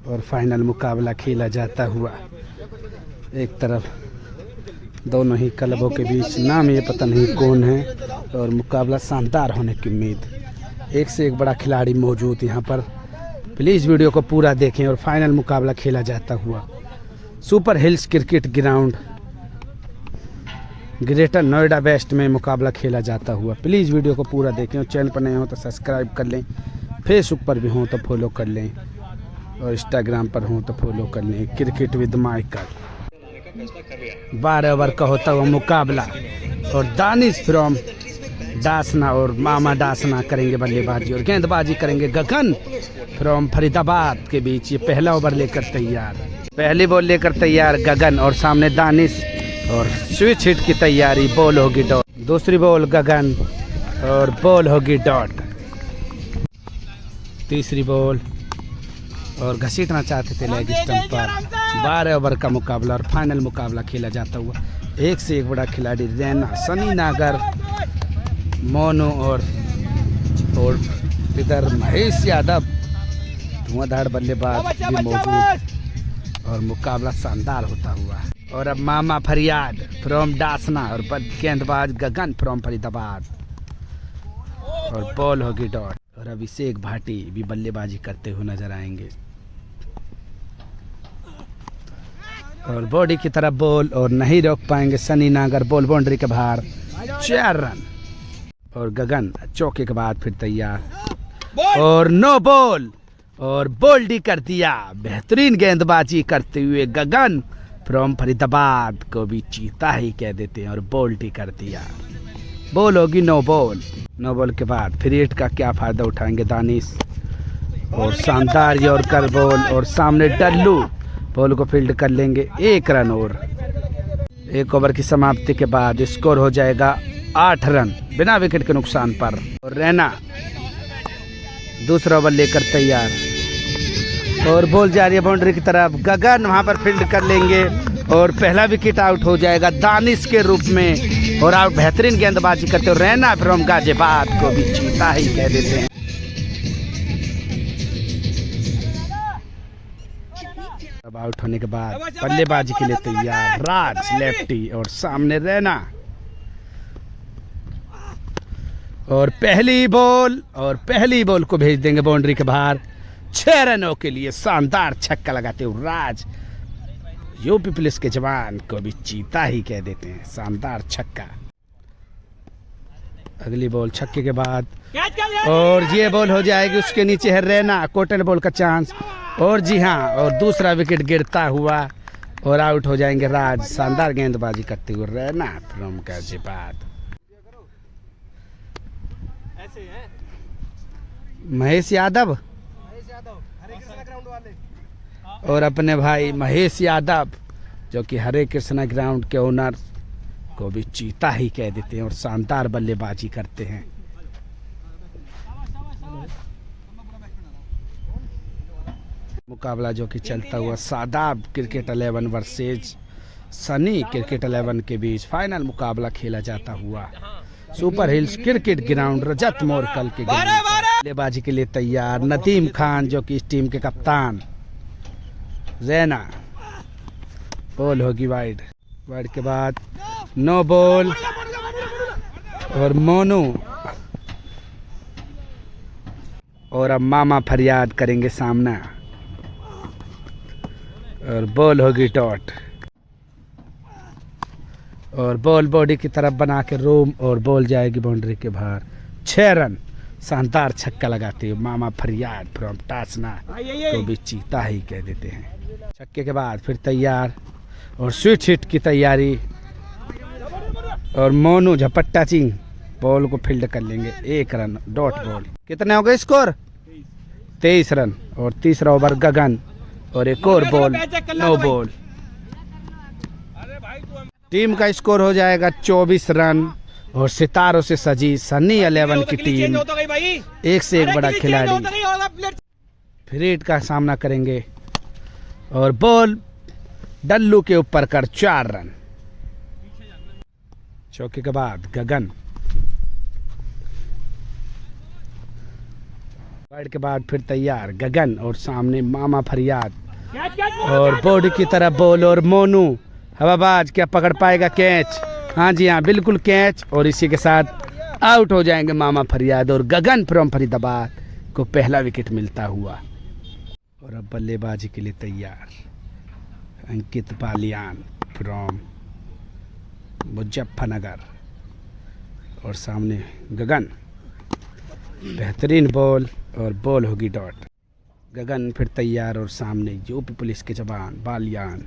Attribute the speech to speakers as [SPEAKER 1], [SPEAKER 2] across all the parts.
[SPEAKER 1] और फाइनल मुकाबला खेला जाता हुआ। एक तरफ दोनों ही क्लबों के बीच नाम ये पता नहीं कौन है, और मुकाबला शानदार होने की उम्मीद। एक से एक बड़ा खिलाड़ी मौजूद यहाँ पर। प्लीज़ वीडियो को पूरा देखें। और फाइनल मुकाबला खेला जाता हुआ super hills cricket ground, greater Noida west में मुकाबला खेला जाता हुआ। प्लीज़ वीडियो को पूरा देखें और चैनल पर नए हो तो सब्सक्राइब कर लें, फेसबुक पर भी हों तो फॉलो कर लें, और इंस्टाग्राम पर हों तो फॉलो कर लें। Cricket with Michael. 12 ओवर का होता हुआ मुकाबला, और दानिश फ्रॉम डासना और मामा डासना करेंगे बल्लेबाजी, और गेंदबाजी करेंगे गगन फ्रॉम फरीदाबाद के बीच। ये पहला ओवर लेकर तैयार, पहली बॉल लेकर तैयार गगन, और सामने दानिश, और स्विच हिट की तैयारी। बॉल होगी डॉट, दूसरी बॉल गगन, और बॉल होगी डॉट। तीसरी बॉल, और घसीटना चाहते थे लेग स्टंप पर। 12 ओवर का मुकाबला और फाइनल मुकाबला खेला जाता हुआ। एक से एक बड़ा खिलाड़ी रैना, सनी नागर, मोनू, और इधर महेश यादव धुआंधार बल्लेबाज भी मौजूद, और मुकाबला शानदार होता हुआ। और अब मामा फरियाद फ्रॉम डासना, और गेंदबाज गगन फ्रॉम फरीदाबाद, और बॉल होगी डॉट। और अभिषेक भाटी भी बल्लेबाजी करते हुए नजर आएंगे, और बॉडी की तरफ बॉल, और नहीं रोक पाएंगे सनी नागर। बॉल बाउंड्री के बाहर, 4 रन। और गगन चौके के बाद फिर तैयार, और नो बॉल, और बोल्डी कर दिया। बेहतरीन गेंदबाजी करते हुए गगन फ्रॉम फरीदाबाद को भी चीता ही कह देते हैं, और बोल्डी कर दिया। बॉल होगी नो बॉल। नो बॉल के बाद फिर हिट का क्या फायदा उठाएंगे दानिश, और शानदार यॉर्कर बॉल, और सामने डल्लू बॉल को फील्ड कर लेंगे। 1 रन। और 1 ओवर की समाप्ति के बाद स्कोर हो जाएगा 8 रन बिना विकेट के नुकसान पर। और रैना दूसरा ओवर लेकर तैयार, और बॉल जा रही है बाउंड्री की तरफ। गगन वहां पर फील्ड कर लेंगे, और पहला विकेट आउट हो जाएगा दानिश के रूप में। और आउट, बेहतरीन गेंदबाजी करते हो रैना फ्रॉम गाजियाबाद को भी चीता ही कह देते हैं। अब आउट होने के बाद बल्लेबाजी के लिए तैयार राज लेफ्टी, और सामने रैना, और पहली बॉल को भेज देंगे बाउंड्री के बाहर। 6 रनों के लिए शानदार छक्का लगाते हुए राज, यूपी पुलिस के जवान को भी चीता ही कह देते हैं। शानदार छक्का। अगली बॉल छक्के के बाद, और ये बॉल हो जाएगी उसके नीचे है रैना, कॉटन बॉल का चांस। और जी हाँ, और दूसरा विकेट गिरता हुआ, और आउट हो जाएंगे राज। शानदार गेंदबाजी करते हुए रैना फ्रॉम गाजियाबाद। महेश यादव और अपने भाई महेश यादव, जो कि हरे कृष्णा ग्राउंड के ओनर को भी चीता ही कह देते हैं, और शानदार बल्लेबाजी करते हैं। मुकाबला जो कि चलता हुआ Shadab cricket 11 versus Sunny cricket 11 के बीच फाइनल मुकाबला खेला जाता हुआ सुपर हिल्स क्रिकेट ग्राउंड, रजत मोरकल के बल्लेबाजी के लिए तैयार नदीम खान, जो कि इस टीम के कप्तान। रैना, बॉल होगी वाइड के बाद नो बॉल, और मोनू, और अब मामा फरियाद करेंगे सामना, और बॉल होगी डॉट। और बॉल बॉडी की तरफ बना के रोम, और बॉल जाएगी बाउंड्री के बाहर। 6 रन। शानदार छक्का लगाते हुए मामा फरियाद फ्रॉम टासना को भी चीता ही कह देते हैं। छक्के के बाद फिर तैयार, और स्विच हिट की तैयारी, और मोनू झपट्टा सिंह बॉल को फील्ड कर लेंगे। 1 रन डॉट बॉल। कितने हो गए स्कोर? 23 रन। और तीसरा ओवर गगन, और एक और बॉल, नो बॉल। टीम का स्कोर हो जाएगा 24 रन, और सितारों से सजी सनी 11 की टीम। एक से एक बड़ा खिलाड़ी फिर हिट का सामना करेंगे, और बॉल डल्लू के ऊपर कर 4 रन। चौके के बाद गगन, वाइड के बाद फिर तैयार गगन और सामने मामा फरियाद और बॉडी की तरफ बॉल और मोनू हवाबाज, क्या पकड़ पाएगा कैच? हाँ जी हाँ, बिल्कुल कैच। और इसी के साथ आउट हो जाएंगे मामा फरियाद और गगन फ्रॉम फरीदाबाद को पहला विकेट मिलता हुआ। और अब बल्लेबाजी के लिए तैयार अंकित बालियान फ्रॉम मुजफ्फरनगर और सामने गगन, बेहतरीन बॉल और बॉल होगी डॉट। गगन फिर तैयार और सामने यूपी पुलिस के जवान बालियान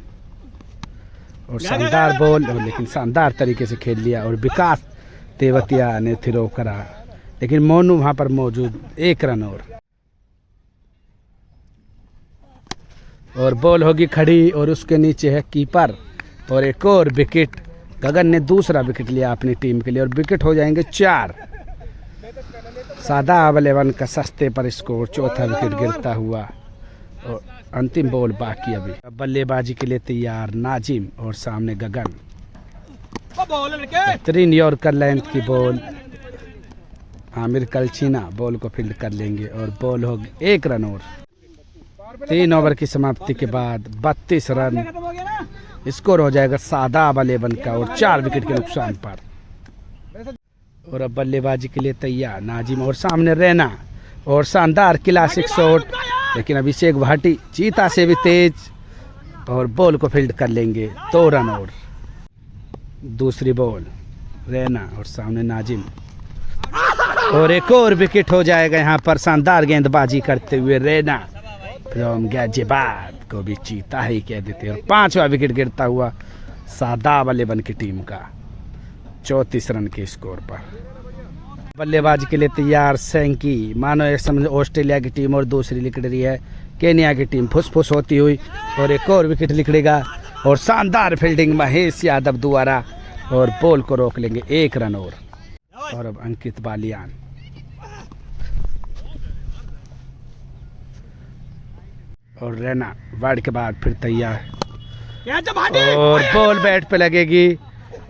[SPEAKER 1] और शानदार बॉल, और लेकिन शानदार तरीके से खेल लिया और विकास तेवतिया ने थ्रो करा, लेकिन मोनू वहां पर मौजूद। 1 रन और बॉल होगी खड़ी और उसके नीचे है कीपर और एक और विकेट। गगन ने दूसरा विकेट लिया अपनी टीम के लिए और विकेट हो जाएंगे 4। सादा 11 का सस्ते पर स्कोर, चौथा विकेट गिरता हुआ और अंतिम बॉल बाकी अभी। बल्लेबाजी के लिए तैयार नाजिम और सामने गगन, बेहतरीन यॉर्कर लेंथ की बॉल, आमिर कलचीना बॉल को फील्ड कर लेंगे और बॉल होगी 1 रन। और 3 ओवर की समाप्ति के बाद 32 रन स्कोर हो जाएगा सादा 11 का और 4 विकेट के नुकसान पर। और अब बल्लेबाजी के लिए तैयार नाजिम और सामने रैना और शानदार क्लासिक शॉट, लेकिन अभिषेक भाटी चीता से भी तेज और बॉल को फील्ड कर लेंगे। 2 रन और दूसरी बॉल रैना और सामने नाजिम और एक और विकेट हो जाएगा यहाँ पर। शानदार गेंदबाजी करते हुए रैना फ्रॉम गाजियाबाद को भी चीता ही कह देते हैं और 5वां विकेट गिरता हुआ सादा 11 की टीम का 34 रन के स्कोर पर। बल्लेबाजी के लिए तैयार सैंकी, मानो एक समझ ऑस्ट्रेलिया की टीम और दूसरी लिकड़ रही है केनिया की टीम, फुस होती हुई और एक और विकेट लिकड़ेगा और शानदार फील्डिंग महेश यादव द्वारा और बॉल को रोक लेंगे। 1 रन और अब अंकित बालियान और रैना वाइड के बाद फिर तैयार और बॉल बैट पे लगेगी,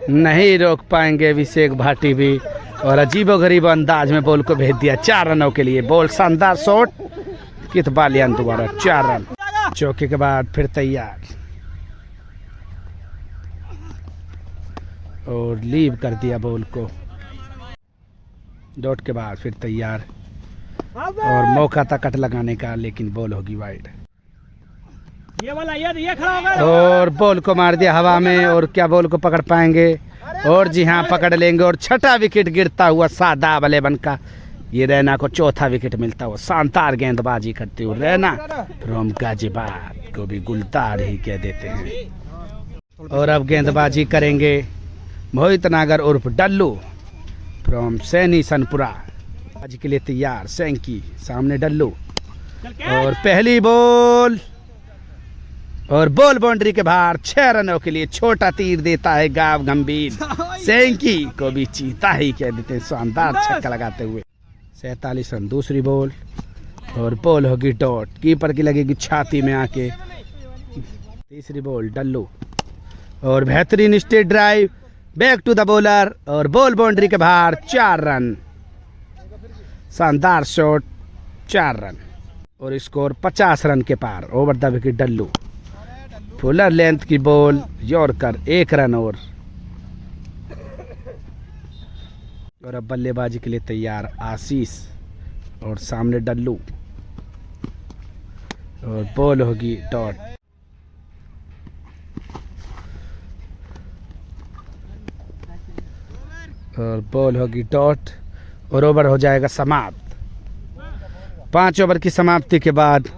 [SPEAKER 1] नहीं रोक पाएंगे अभिषेक भाटी भी और अजीबोगरीब अंदाज में बॉल को भेज दिया 4 रनों के लिए। बॉल शानदार शॉट अंकित बालियान दोबारा 4 रन। चौके के बाद फिर तैयार और लीव कर दिया बॉल को। डॉट के बाद फिर तैयार और मौका था कट लगाने का, लेकिन बॉल होगी वाइड ये खड़ा होगा और बॉल को मार दिया हवा में। और क्या बॉल को पकड़ पाएंगे? और जी हाँ, पकड़ लेंगे और 6ठा विकेट गिरता हुआ सादा 11 का। ये रैना को 4था विकेट मिलता हुआ। शानदार गेंदबाजी करते हुए रैना फ्रॉम गाजियाबाद को भी गुलदार ही कह देते हैं। और अब गेंदबाजी करेंगे मोहित नागर उर्फ डल्लू फ्रॉम सैनी सनपुरा। आज के लिए तैयार सैंकी, सामने डल्लू और पहली बॉल और बॉल बाउंड्री के बाहर। 6 रनों के लिए छोटा तीर देता है गाव गंभीर, सैंकी को भी चीता ही कह देते हैं शानदार छक्का लगाते हुए। 47 रन। दूसरी बॉल और बॉल होगी डॉट, कीपर की लगेगी छाती में आके। तीसरी बॉल डल्लू और बेहतरीन straight drive back to the bowler और बॉल बाउंड्री के बाहर। 4 रन, शानदार शॉट, 4 रन और स्कोर 50 रन के पार। ओवर द विकेट डल्लू, फुलर लेंथ की बॉल यॉर्कर, 1 रन। और अब बल्लेबाजी के लिए तैयार आशीष और सामने डल्लू और बॉल होगी डॉट। और बॉल होगी डॉट और ओवर हो जाएगा समाप्त। 5 ओवर की समाप्ति के बाद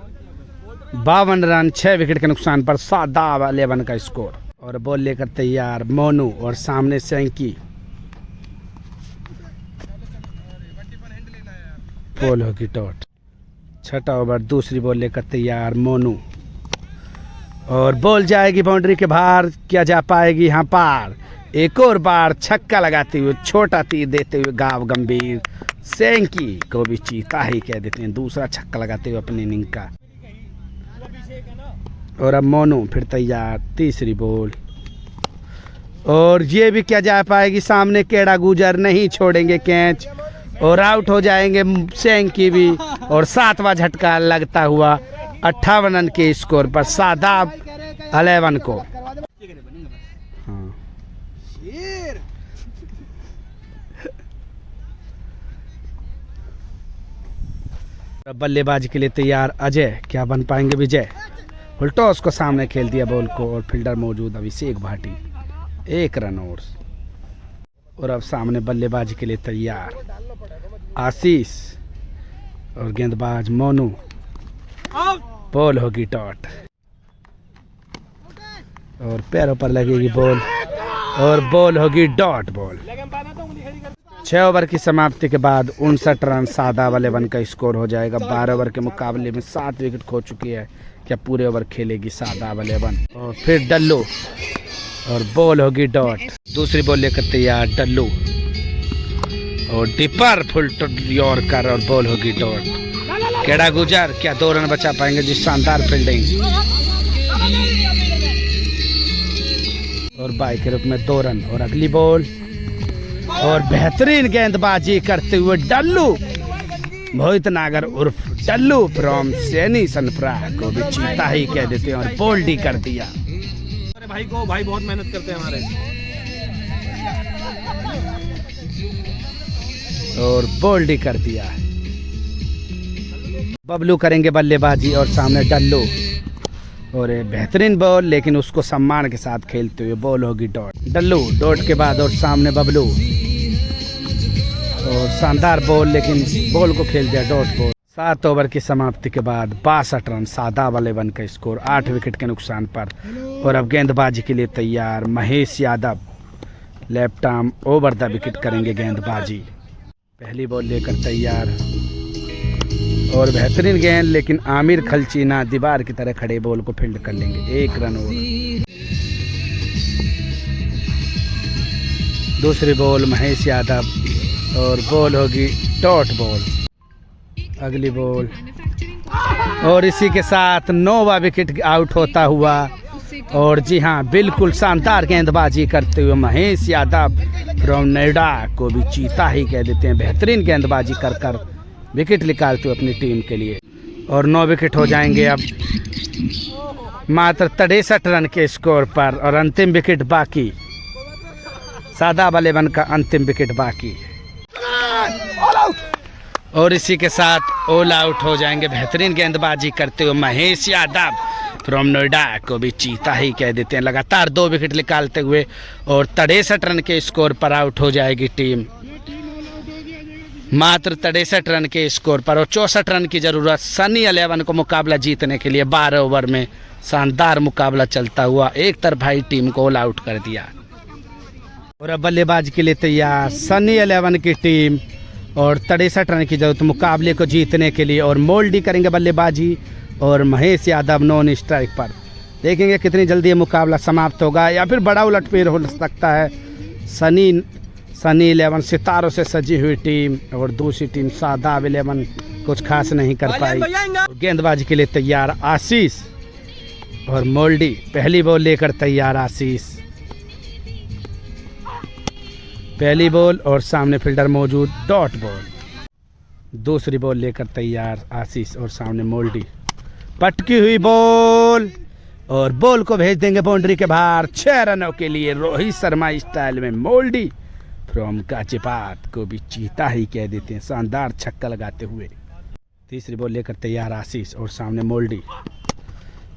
[SPEAKER 1] 52 रन 6 विकेट के नुकसान पर सादा 11 का स्कोर। और बॉल लेकर तैयार मोनू और सामने सैंकी, बॉल होगी डॉट। 6ठा ओवर। दूसरी बॉल लेकर तैयार मोनू और बॉल जाएगी बाउंड्री के बाहर, क्या जा पाएगी यहाँ पार? एक और बार छक्का लगाते हुए छोटा तीर देते हुए गाव गंभीर, सैंकी को भी चीता ही कह देते हैं, दूसरा छक्का लगाते हुए अपनी इनिंग का। और अब मोनू फिर तैयार, तीसरी बॉल और ये भी क्या जा पाएगी? सामने केड़ा गुजर, नहीं छोड़ेंगे कैच और आउट हो जाएंगे सेंकी भी। और 7वां झटका लगता हुआ 58 रन के स्कोर पर शादाब 11 को। हाँ। बल्लेबाजी के लिए तैयार अजय, क्या बन पाएंगे विजय। फुलटॉस को सामने खेल दिया बॉल को और फील्डर मौजूद अभिषेक भाटी, 1 रन और अब सामने बल्लेबाजी के लिए तैयार आशीष और गेंदबाज मोनू। बॉल होगी डॉट और पैरों पर लगेगी बॉल और बॉल होगी डॉट बॉल। 6 ओवर की समाप्ति के बाद 59 रन शादाब 11 का स्कोर हो जाएगा। 12 ओवर के मुकाबले में 7 विकेट खो चुकी है। क्या पूरे ओवर खेलेगी शादाब 11 और फिर डल्लू और बॉल होगी डॉट। दूसरी बॉल लेकर तैयार डल्लू और डिपर फुल यॉर्कर और बॉल होगी डॉट। केड़ा गुजर, क्या 2 रन बचा पाएंगे जी। शानदार फील्डिंग और बाई के रूप में 2 रन और अगली बॉल और बेहतरीन गेंदबाजी करते हुए डल्लू मोहित नागर उर्फ डल्लू फ्रॉम सैनी सनप्रा को भी चीता ही कह देते हैं और बोल्ड ही कर दिया।
[SPEAKER 2] भाई को भाई बहुत मेहनत करते हैं हमारे
[SPEAKER 1] और बोल्ड ही कर दिया। बबलू करेंगे बल्लेबाजी और सामने डल्लू और बेहतरीन बॉल, लेकिन उसको सम्मान के साथ खेलते हुए बॉल होगी डॉट। डल्लू डॉट के बाद और सामने बबलू और शानदार बॉल, लेकिन बॉल को खेल दिया डॉट बॉल। 7 ओवर की समाप्ति के बाद 62 रन शादाब 11 का स्कोर 8 विकेट के नुकसान पर। और अब गेंदबाजी के लिए तैयार Mahesh Yadav, left arm over the wicket करेंगे गेंदबाजी। पहली बॉल लेकर तैयार और बेहतरीन गेंद, लेकिन आमिर खलचीना दीवार की तरह खड़े बॉल को फील्ड कर लेंगे। 1 रन और दूसरी बॉल महेश यादव और बॉल होगी डॉट बॉल। अगली बॉल और इसी के साथ 9वां विकेट आउट होता हुआ। और जी हाँ, बिल्कुल शानदार गेंदबाजी करते हुए महेश यादव फ्रॉम नोएडा को भी चीता ही कह देते हैं। बेहतरीन गेंदबाजी कर विकेट निकालते हुए अपनी टीम के लिए। और 9 विकेट हो जाएंगे अब मात्र 63 रन के स्कोर पर और अंतिम विकेट बाकी। शादाब 11 का अंतिम विकेट बाकी और इसी के साथ ऑल आउट हो जाएंगे। बेहतरीन गेंदबाजी करते हुए महेश यादव फ्रॉम नोएडा को भी चीता ही कह देते हैं। लगातार 2 विकेट निकालते हुए और 63 रन के स्कोर पर आउट हो जाएगी टीम। मात्र 63 रन के स्कोर पर और 64 रन की जरूरत सनी 11 को मुकाबला जीतने के लिए। 12 ओवर में शानदार मुकाबला चलता हुआ एक तरफाई टीम को ऑल आउट कर दिया। और अब बल्लेबाजी के लिए तैयार सनी 11 की टीम और 63 रन की जरूरत मुकाबले को जीतने के लिए। और मोल्डी करेंगे बल्लेबाजी और महेश यादव नॉन स्ट्राइक पर। देखेंगे कितनी जल्दी ये मुकाबला समाप्त होगा या फिर बड़ा उलटफेर हो सकता है। सनी 11 सितारों से सजी हुई टीम और दूसरी टीम शादाब 11 कुछ खास नहीं कर पाई। गेंदबाजी के लिए तैयार आशीष और मोल्डी। पहली बॉल लेकर तैयार आशीष, पहली बॉल और सामने फील्डर मौजूद डॉट बॉल। दूसरी बॉल लेकर तैयार आशीष और सामने मोल्डी। पटकी हुई बॉल और बॉल को भेज देंगे बाउंड्री के बाहर। 6 रनों के लिए रोहित शर्मा स्टाइल में मोल्डी फ्रॉम गाजियाबाद को भी चीता ही कह देते हैं, शानदार छक्का लगाते हुए। तीसरी बॉल लेकर तैयार आशीष और सामने मोल्डी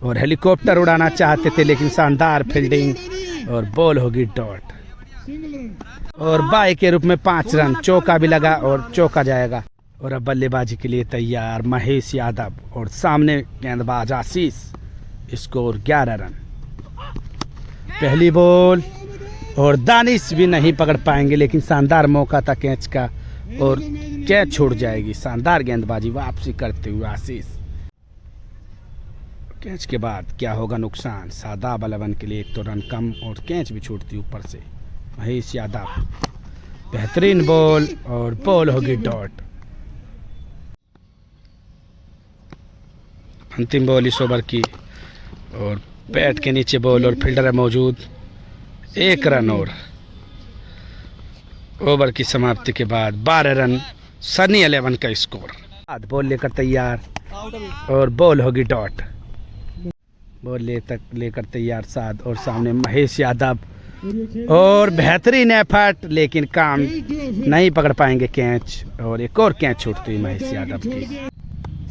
[SPEAKER 1] और हेलीकॉप्टर उड़ाना चाहते थे, लेकिन शानदार फील्डिंग और बॉल होगी डॉट। और बाई के रूप में 5 रन, चौका भी लगा और चौका जाएगा। और अब बल्लेबाजी के लिए तैयार महेश यादव और सामने गेंदबाज आशीष, स्कोर 11 रन। पहली बॉल और दानिश भी नहीं पकड़ पाएंगे, लेकिन शानदार मौका था कैच का और कैच छूट जाएगी। शानदार गेंदबाजी वापसी करते हुए आशीष। कैच के बाद क्या होगा नुकसान शादाब 11 के लिए। एक तो रन कम और कैच भी छूटती ऊपर से। महेश यादव बेहतरीन बॉल और बॉल होगी डॉट। अंतिम बॉल इस ओवर की और बैट के नीचे बॉल और फील्डर है मौजूद। 1 रन और ओवर की समाप्ति के बाद 12 रन सनी 11 का स्कोर। बाद बॉल लेकर तैयार और बॉल होगी डॉट। बॉल लेकर तैयार साध और सामने महेश यादव और बेहतरीन एफर्ट, लेकिन काम नहीं पकड़ पाएंगे कैच और एक और कैच छूटती है महेश यादव की।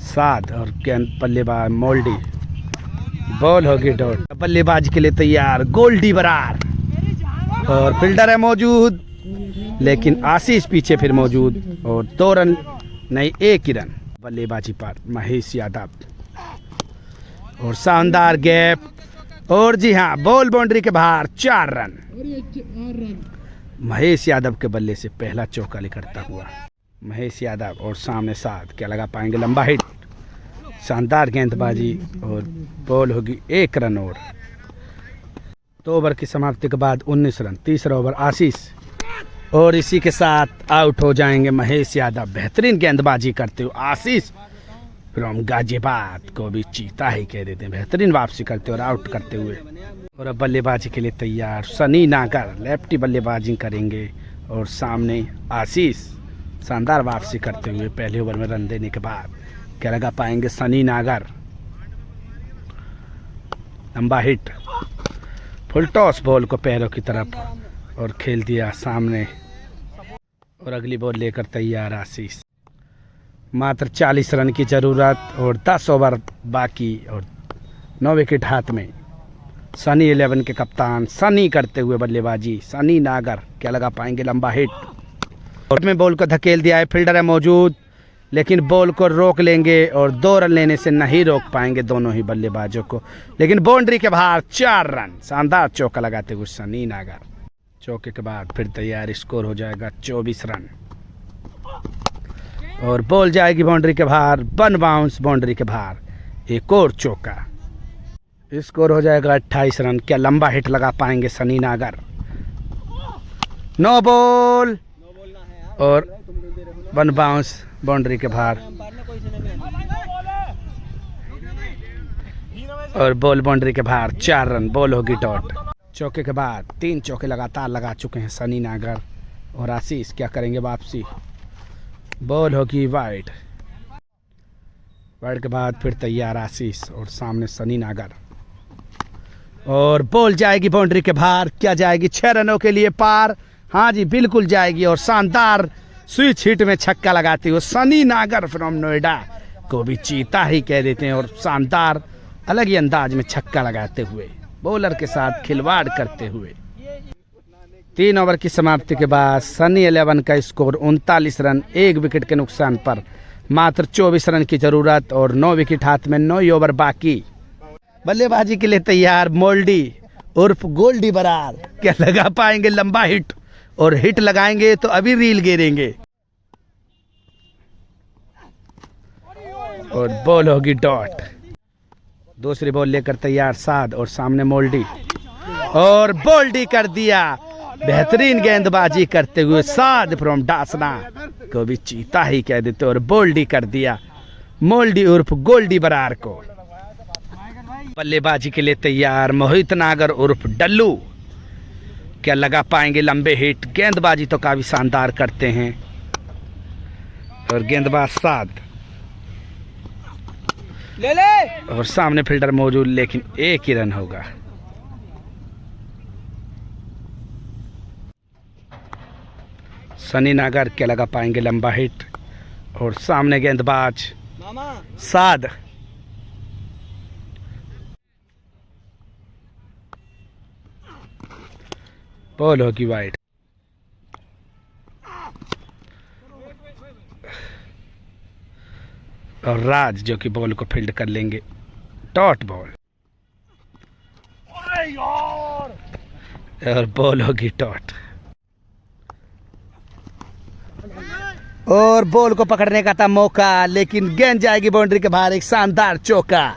[SPEAKER 1] साध और गेंद बल्लेबाज मोल्डी, बॉल होगी डॉट। बल्लेबाजी के लिए तैयार गोल्डी बरार और फील्डर है मौजूद, लेकिन आशीष पीछे फिर मौजूद और 2 रन नहीं 1 ही रन बल्लेबाजी पर महेश यादव। और शानदार गैप और जी हाँ बॉल बाउंड्री के बाहर 4 रन। महेश यादव के बल्ले से पहला चौका निकलता हुआ महेश यादव और सामने साथ क्या लगा पाएंगे, लंबा हिट, शानदार गेंदबाजी और बॉल होगी 1 रन। और 2 ओवर की समाप्ति के बाद 19 रन। तीसरा ओवर आशीष और इसी के साथ आउट हो जाएंगे महेश यादव। बेहतरीन गेंदबाजी करते हुए आशीष फ्रॉम गाजियाबाद को भी चीता ही कह देते हैं, बेहतरीन वापसी करते और आउट करते हुए। और अब बल्लेबाजी के लिए तैयार सनी नागर लेफ्टी बल्लेबाजी करेंगे और सामने आशीष शानदार वापसी करते हुए पहले ओवर में रन देने के बाद क्या लगा पाएंगे सनी नागर, लंबा हिट, फुल टॉस बॉल को पैरों की तरफ और खेल दिया सामने। और अगली बॉल लेकर तैयार आशीष। मात्र 40 रन की ज़रूरत और 10 ओवर बाकी और 9 विकेट हाथ में। सनी 11 के कप्तान सनी करते हुए बल्लेबाजी, सनी नागर क्या लगा पाएंगे, लंबा हिट और में बॉल को धकेल दिया है, फील्डर है मौजूद, लेकिन बॉल को रोक लेंगे और 2 रन लेने से नहीं रोक पाएंगे दोनों ही बल्लेबाजों को, लेकिन बाउंड्री के बाहर 4 रन। शानदार चौका लगाते हुए सनी नागर। चौके के बाद फिर तैयार, स्कोर हो जाएगा 24 रन और बॉल जाएगी बाउंड्री के बाहर, 1 बाउंस बाउंड्री के बाहर, एक और चौका, स्कोर हो जाएगा 28 रन। क्या लंबा हिट लगा पाएंगे सनी नागर। 9 बॉल और 1 बाउंस बाउंड्री के बाहर और बॉल बाउंड्री के बाहर 4 रन, बॉल होगी डॉट। चौके के बाद 3 चौके लगातार लगा चुके हैं सनी नागर और आशीष क्या करेंगे वापसी, बॉल होगी वाइड। वाइड के बाद फिर तैयार आशीष और सामने सनी नागर और बॉल जाएगी बाउंड्री के बाहर, क्या जाएगी 6 रनों के लिए पार, हाँ जी बिल्कुल जाएगी। और शानदार स्विच हिट में छक्का लगाते हुए सनी नागर फ्रॉम नोएडा को भी चीता ही कह देते हैं और शानदार अलग ही अंदाज में छक्का लगाते हुए बॉलर के साथ खिलवाड़ करते हुए। 3 ओवर की समाप्ति के बाद सनी 11 का स्कोर 39 रन, 1 विकेट के नुकसान पर, मात्र 24 रन की जरूरत और 9 विकेट हाथ में, 9 ओवर बाकी। बल्लेबाजी के लिए तैयार मोल्डी उर्फ गोल्डी बरार क्या लगा पाएंगे, लंबा हिट और हिट लगाएंगे तो अभी रील गिरेंगे और बॉल होगी डॉट। दूसरी बॉल लेकर तैयार साध और सामने मोल्डी और बोल्डी कर दिया, बेहतरीन गेंदबाजी करते हुए साध फ्रॉम डासना को भी चीता ही कह देते और बोल्डी कर दिया मोल्डी उर्फ गोल्डी बरार को। बल्लेबाजी के लिए तैयार मोहित नागर उर्फ डल्लू क्या लगा पाएंगे, लंबे हिट, गेंदबाजी तो काफी शानदार करते हैं और गेंदबाज साध ले और सामने फील्डर मौजूद, लेकिन 1 ही रन होगा। सनी नागर क्या लगा पाएंगे, लंबा हिट और सामने गेंदबाज साध बॉल होगी वाइड। और राज जो कि बॉल को फील्ड कर लेंगे, डॉट बॉल और बॉल होगी डॉट। और बॉल को पकड़ने का था मौका, लेकिन गेंद जाएगी बाउंड्री के बाहर, एक शानदार चौका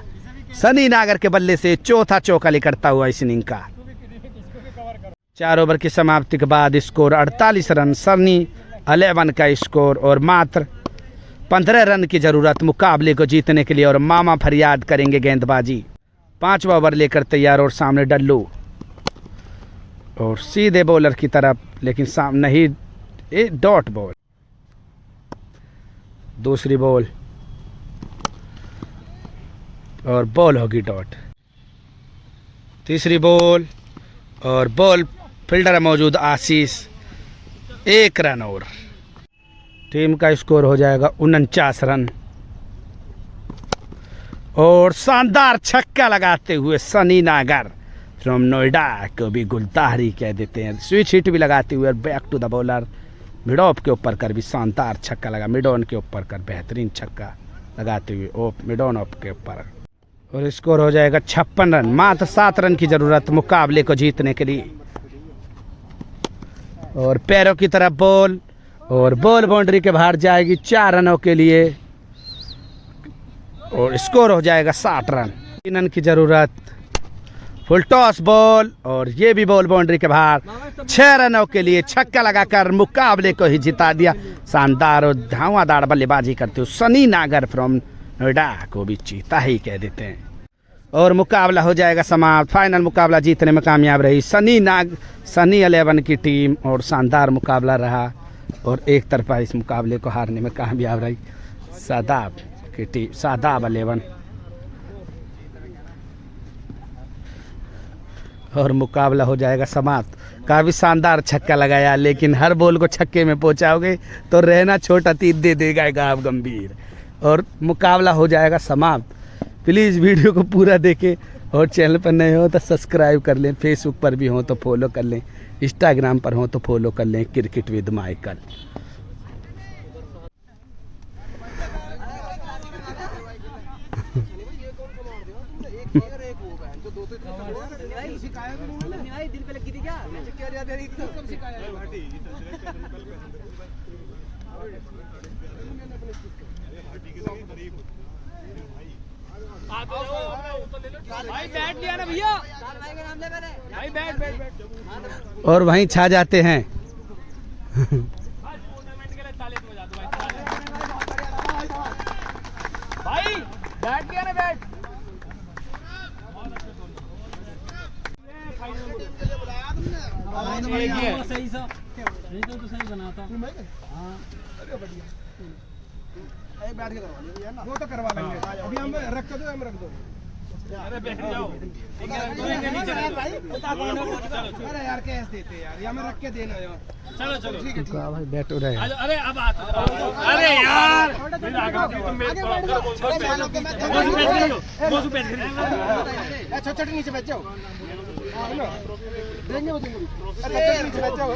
[SPEAKER 1] सनी नागर के बल्ले से, चौथा चौका निकलता हुआ इस इनिंग का। 4 ओवर की समाप्ति के बाद स्कोर 48 रन, सनी 11 का स्कोर और मात्र 15 रन की जरूरत मुकाबले को जीतने के लिए और मामा फरियाद करेंगे गेंदबाजी। 5वां ओवर लेकर तैयार और सामने डल्लू और सीधे बॉलर की तरफ, लेकिन सामने ही डॉट बॉल दूसरी बॉल और बॉल होगी डॉट। तीसरी बॉल और बॉल फील्डर मौजूद आशीष, 1 रन और। टीम का स्कोर हो जाएगा 49 रन। और शानदार छक्का लगाते हुए सनी नागर फ्रॉम नोएडा को भी गुलतारी कह देते हैं। स्विच हिट भी लगाते हुए back to the bowler, mid off के ऊपर कर भी शानदार छक्का लगा, मिड ऑन के ऊपर कर बेहतरीन छक्का लगाते हुए ऑफ मिड ऑन ऑफ के ऊपर। और स्कोर हो जाएगा 56 रन। मात्र 7 रन की जरूरत मुकाबले को जीतने के लिए। और पैरों की तरफ बॉल और बॉल बाउंड्री के बाहर जाएगी 4 रनों के लिए। और स्कोर हो जाएगा 60 रन। 3 रन की जरूरत। फुल टॉस बॉल और ये भी बॉल बाउंड्री के बाहर, 6 रनों के लिए छक्का लगाकर मुकाबले को ही जिता दिया। शानदार और धांवादार बल्लेबाजी करते हुए सनी नागर फ्रॉम नोएडा को भी चीता ही कह देते हैं। और मुकाबला हो जाएगा समाप्त। फाइनल मुकाबला जीतने में कामयाब रही सनी 11 की टीम। और शानदार मुकाबला रहा और एक तरफा इस मुकाबले को हारने में कामयाब रही शादाब की टीम, शादाब 11। और मुकाबला हो जाएगा समाप्त। काफ़ी शानदार छक्का लगाया, लेकिन हर बॉल को छक्के में पहुंचाओगे तो रहना छोटा तीर दे देगा गाव गंभीर। और मुकाबला हो जाएगा समाप्त। प्लीज़ वीडियो को पूरा देखें और चैनल पर नए हो तो सब्सक्राइब कर लें। फेसबुक पर भी हो तो फॉलो कर लें, इंस्टाग्राम पर हो तो फॉलो कर लें क्रिकेट विद माइकल।
[SPEAKER 2] भाई बैट लिया ना भैया, भाई बैट।
[SPEAKER 1] और वहीं छा जाते हैं।
[SPEAKER 2] टूर्नामेंट के लिए 40 हो जाते भाई बैट लिया ना बैट। सही सा नहीं तो सही बनाता।
[SPEAKER 3] बैठ के करवा लीजिए ना, वो तो करवा लेंगे। अभी हम रख के दो, हम रख दो।
[SPEAKER 2] अरे बैठ जाओ।
[SPEAKER 3] अरे यार कैसे देते यार, यहाँ में रख के देना यार।
[SPEAKER 2] चलो चलो ठीक है।
[SPEAKER 1] भाई बैठ रहे हैं।
[SPEAKER 2] अरे अब अरे यार
[SPEAKER 3] छोटे नीचे बैठ जाओ, देंगे वो देंगे। नीचे बैठ जाओ।